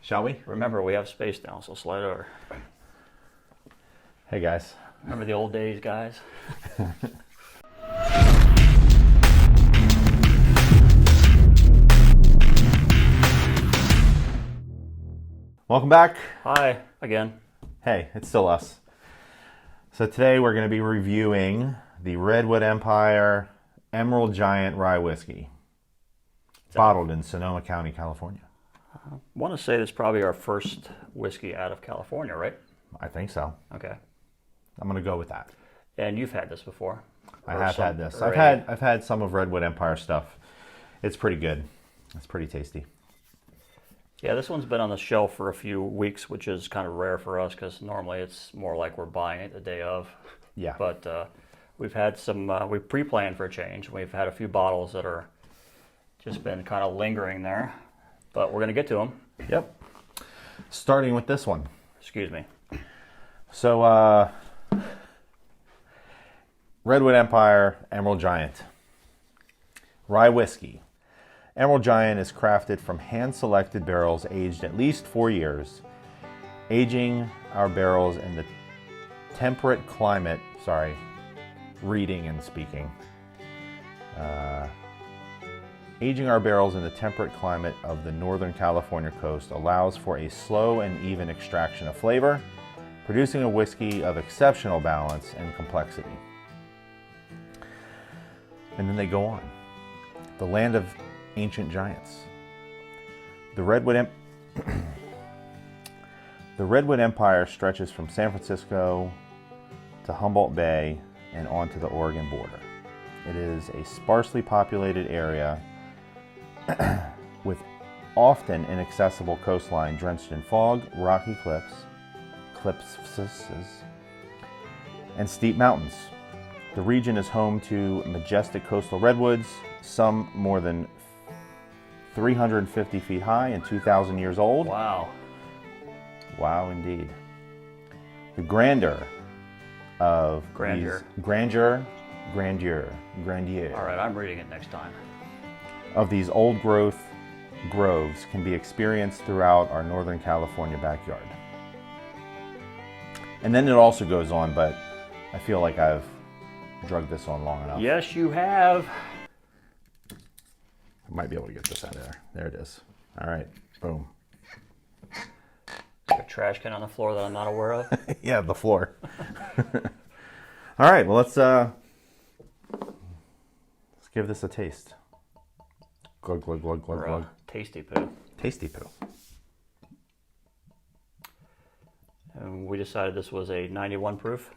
Shall we? Remember, we have space now, so slide over. Hey guys. Remember the old days, guys? Welcome back. Hi, again. Hey, it's still us. So today we're going to be reviewing the Redwood Empire Emerald Giant Rye Whiskey, bottled in Sonoma County, California. I want to say this is probably our first whiskey out of California, right? I think so. Okay. I'm going to go with that. And you've had this before? I have had this. I've had some of Redwood Empire stuff. It's pretty good. It's pretty tasty. Yeah, this one's been on the shelf for a few weeks, which is kind of rare for us because normally it's more like we're buying it the day of. Yeah. But we've had some, we pre-planned for a change. We've had a few bottles that are just been kind of lingering there, but we're going to get to them. Yep. Starting with this one. Excuse me. So, Redwood Empire Emerald Giant Rye Whiskey. Emerald Giant is crafted from hand-selected barrels aged at least 4 years. Aging our barrels in the temperate climate, reading and speaking. Aging our barrels in the temperate climate of the Northern California coast allows for a slow and even extraction of flavor, producing a whiskey of exceptional balance and complexity. And then they go on. The land of ancient giants. The Redwood Empire stretches from San Francisco to Humboldt Bay and onto the Oregon border. It is a sparsely populated area with often inaccessible coastline drenched in fog, rocky cliffs, and steep mountains. The region is home to majestic coastal redwoods, some more than 350 feet high and 2,000 years old. Wow. Wow, indeed. The grandeur of Grandeur. Grandeur. All right, I'm reading it next time. Of these old growth groves can be experienced throughout our Northern California backyard. And then it also goes on, but I feel like I've drugged this on long enough. Yes, you have. I might be able to get this out of there. There it is. All right. Boom. A trash can on the floor that I'm not aware of. Yeah, the floor. All right. Well, let's give this a taste. Glug, glug, glug, glug, glug. Tasty poo. Tasty poo. And we decided this was a 91 proof.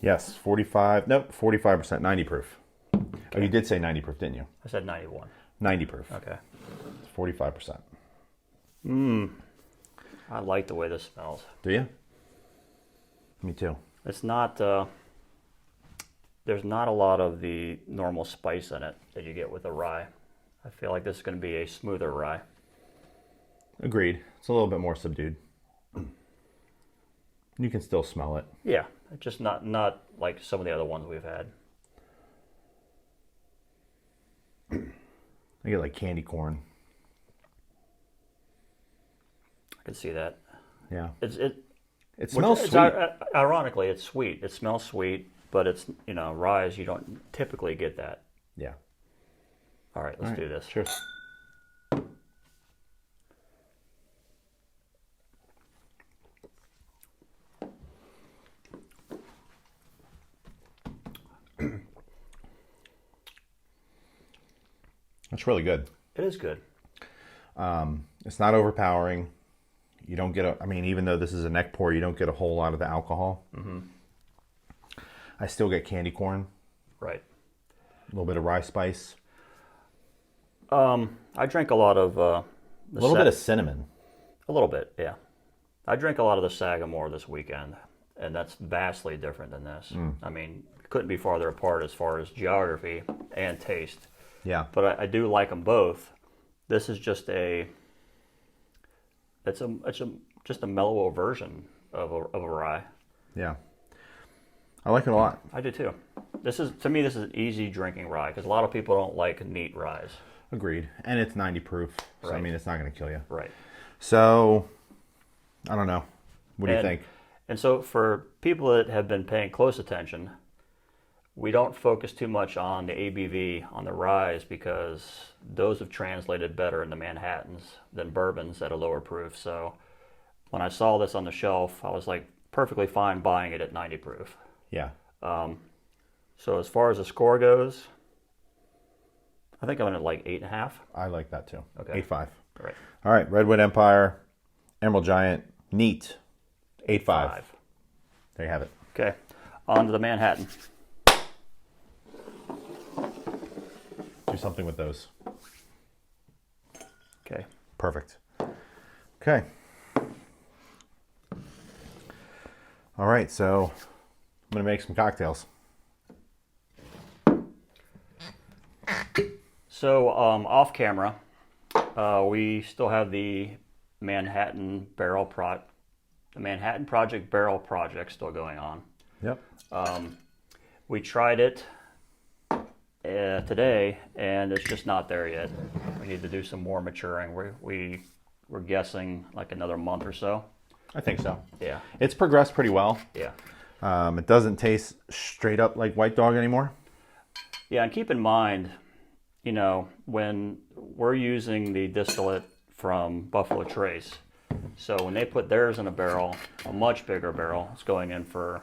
Yes, 45%, 90 proof. Okay. Oh, you did say 90 proof, didn't you? I said 91. 90 proof. Okay. It's 45%. I like the way this smells. Do you? Me too. It's not, there's not a lot of the normal spice in it that you get with a rye. I feel like this is going to be a smoother rye. Agreed. It's a little bit more subdued. You can still smell it. Yeah, it's just not like some of the other ones we've had. I get like candy corn. I can see that. Yeah. It smells sweet. Ironically, it's sweet. It smells sweet, but it's, rye, you don't typically get that. Yeah. All right, let's do this. Cheers. That's really good. It is good. It's not overpowering. You don't get even though this is a neck pour, you don't get a whole lot of the alcohol. Mm-hmm. I still get candy corn. Right. A little bit of rye spice. I drank a lot of... a little bit of cinnamon. A little bit, yeah. I drank a lot of the Sagamore this weekend, and that's vastly different than this. I mean, couldn't be farther apart as far as geography and taste. Yeah. But I do like them both. This is just just a mellower version of a rye. Yeah. I like it a lot. I do too. To me, this is an easy drinking rye because a lot of people don't like neat ryes. Agreed. And it's 90 proof. So, Right. I mean, it's not going to kill you. Right. So, I don't know. What do you think? And so for people that have been paying close attention, we don't focus too much on the ABV on the ryes because those have translated better into Manhattans than bourbons at a lower proof. So when I saw this on the shelf, I was like perfectly fine buying it at 90 proof. Yeah. So as far as the score goes, I think I'm at like 8.5. I like that too. Okay. 8.5. Right. All right. Redwood Empire, Emerald Giant, neat. 8.5. There you have it. Okay. On to the Manhattan. Do something with those. Okay. Perfect. Okay. All right. So I'm going to make some cocktails. So off camera, we still have the Manhattan Project Barrel Project still going on. Yep. We tried it today, and it's just not there yet. We need to do some more maturing. We're guessing like another month or so. I think so. Yeah. It's progressed pretty well. Yeah. It doesn't taste straight up like White Dog anymore. Yeah, and keep in mind, you know, when we're using the distillate from Buffalo Trace, so when they put theirs in a barrel, a much bigger barrel, it's going in for,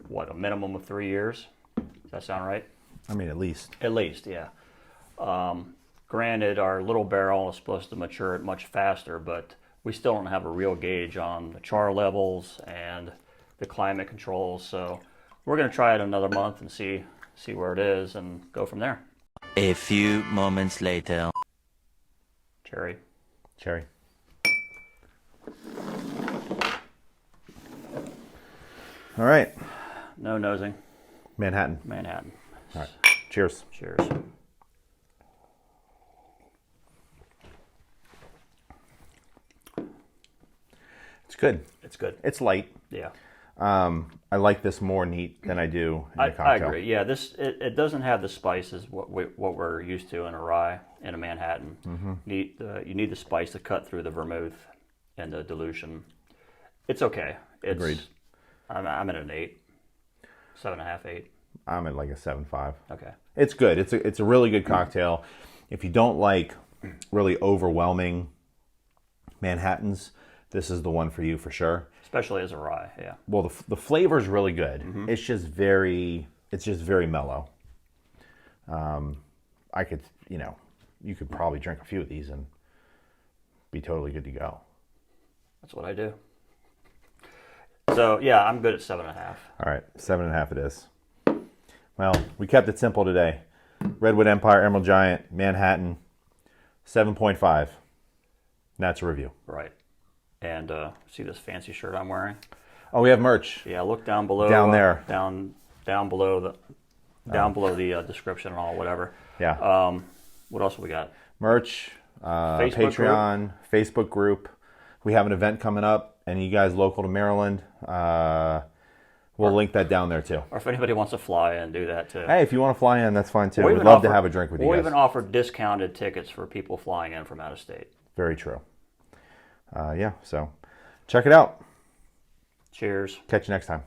what, a minimum of 3 years? Does that sound right? I mean, at least. At least, yeah. Granted, our little barrel is supposed to mature it much faster, but we still don't have a real gauge on the char levels and the climate controls. So we're going to try it another month and see where it is and go from there. A few moments later. Cherry. All right. No nosing. Manhattan. All right. Cheers. Cheers. It's good. It's good. It's light. Yeah. I like this more neat than I do in a cocktail. I agree. Yeah, it doesn't have the spices what we're used to in a rye in a Manhattan. Mm-hmm. You need the spice to cut through the vermouth and the dilution. It's okay. Agreed. I'm at an 8, 7.5, 8. I'm at like a 7.5. Okay. It's good. It's a really good cocktail. If you don't like really overwhelming Manhattans, this is the one for you for sure. Especially as a rye, yeah. Well, the flavor is really good. Mm-hmm. It's just very mellow. I could, you could probably drink a few of these and be totally good to go. That's what I do. So yeah, I'm good at 7.5. All right, 7.5 it is. Well, we kept it simple today. Redwood Empire, Emerald Giant, Manhattan, 7.5. That's a review. Right. And see this fancy shirt I'm wearing? Oh, we have merch. Yeah, look down below. Down there. Down below the description and all, whatever. Yeah. What else we got? Merch, Patreon, Facebook group. We have an event coming up, and you guys local to Maryland, we'll link that down there too. Or if anybody wants to fly in, do that too. Hey, if you want to fly in, that's fine too. We'd love to have a drink with you guys. We'll even offer discounted tickets for people flying in from out of state. Very true. Yeah, so check it out. Cheers. Catch you next time.